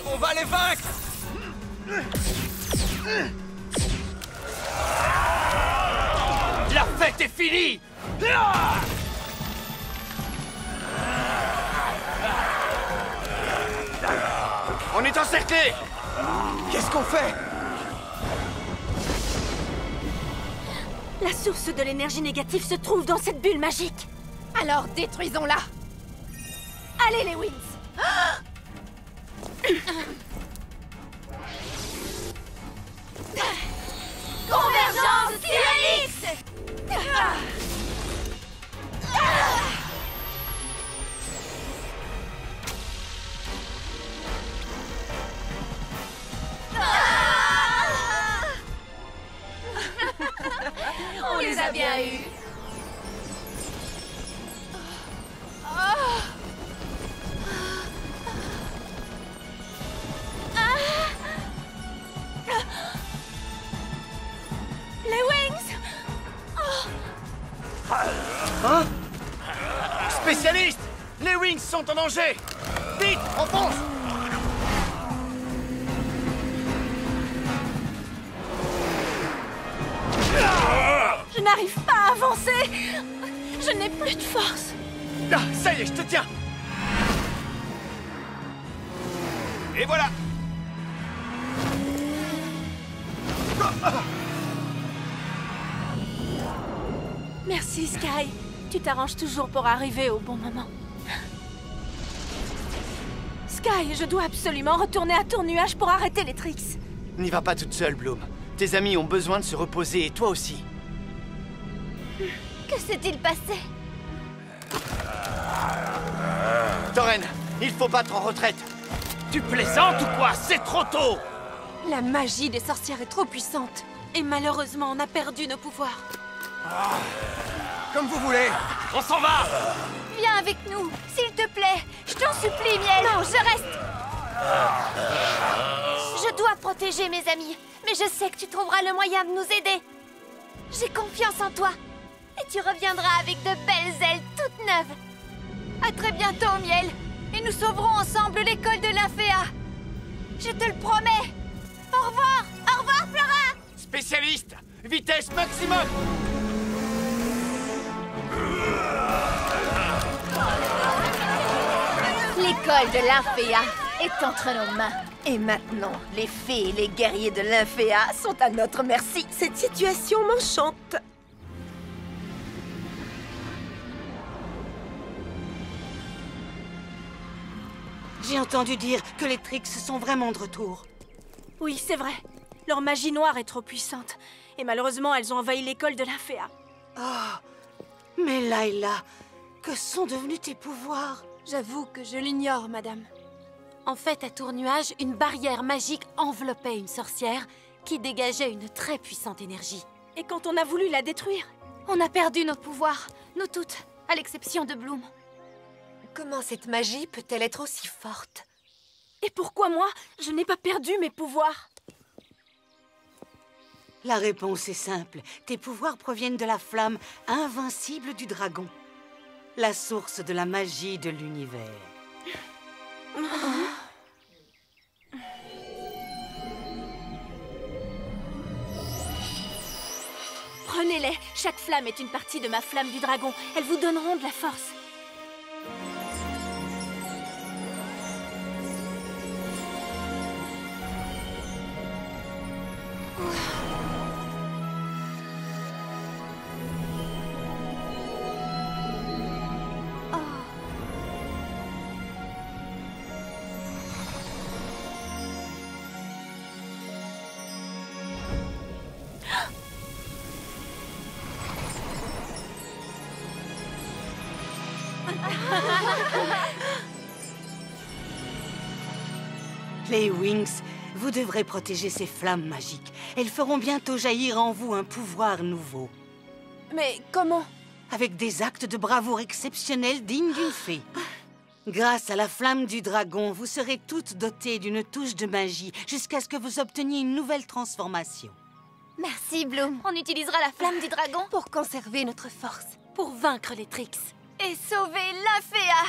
On va les vaincre! La fête est finie. On est encerclés. Qu'est-ce qu'on fait? La source de l'énergie négative se trouve dans cette bulle magique. Alors détruisons-la. Allez les Wings. Convergence Tyrannix! On les a bien eus. Les Wings! Hein? Spécialiste! Les Wings sont en danger! Vite, on fonce! Je n'arrive pas à avancer. Je n'ai plus de force. Ah, ça y est, je te tiens! Et voilà! Merci, Sky. Tu t'arranges toujours pour arriver au bon moment. Sky, je dois absolument retourner à ton nuage pour arrêter les tricks. N'y va pas toute seule, Bloom. Tes amis ont besoin de se reposer et toi aussi. Que s'est-il passé? Torren, il faut battre en retraite. Tu plaisantes ou quoi? C'est trop tôt! La magie des sorcières est trop puissante. Et malheureusement, on a perdu nos pouvoirs. Comme vous voulez. On s'en va! Viens avec nous, s'il te plaît. Je t'en supplie, Miel. Non, je reste. Je dois protéger mes amis, mais je sais que tu trouveras le moyen de nous aider. J'ai confiance en toi. Et tu reviendras avec de belles ailes toutes neuves. À très bientôt, Miel. Et nous sauverons ensemble l'école de l'Inféa. Je te le promets. Au revoir. Au revoir, Flora. Spécialiste! Vitesse maximum! L'école de l'Inféa est entre nos mains. Et maintenant, les fées et les guerriers de l'Inféa sont à notre merci. Cette situation m'enchante. J'ai entendu dire que les Trix sont vraiment de retour. Oui, c'est vrai. Leur magie noire est trop puissante. Et malheureusement, elles ont envahi l'école de l'Inféa. Oh, mais Layla, que sont devenus tes pouvoirs? J'avoue que je l'ignore, madame. En fait, à Tournuage, une barrière magique enveloppait une sorcière qui dégageait une très puissante énergie. Et quand on a voulu la détruire, on a perdu nos pouvoirs, nous toutes, à l'exception de Bloom. Comment cette magie peut-elle être aussi forte? Et pourquoi moi, je n'ai pas perdu mes pouvoirs? La réponse est simple. Tes pouvoirs proviennent de la flamme invincible du dragon. La source de la magie de l'univers. Prenez-les. Chaque flamme est une partie de ma flamme du dragon. Elles vous donneront de la force. Les Wings, vous devrez protéger ces flammes magiques. Elles feront bientôt jaillir en vous un pouvoir nouveau. Mais comment? Avec des actes de bravoure exceptionnels dignes d'une fée. Grâce à la flamme du dragon, vous serez toutes dotées d'une touche de magie jusqu'à ce que vous obteniez une nouvelle transformation. Merci, Bloom. On utilisera la flamme du dragon pour conserver notre force. Pour vaincre les Trix. Et sauver la Féa.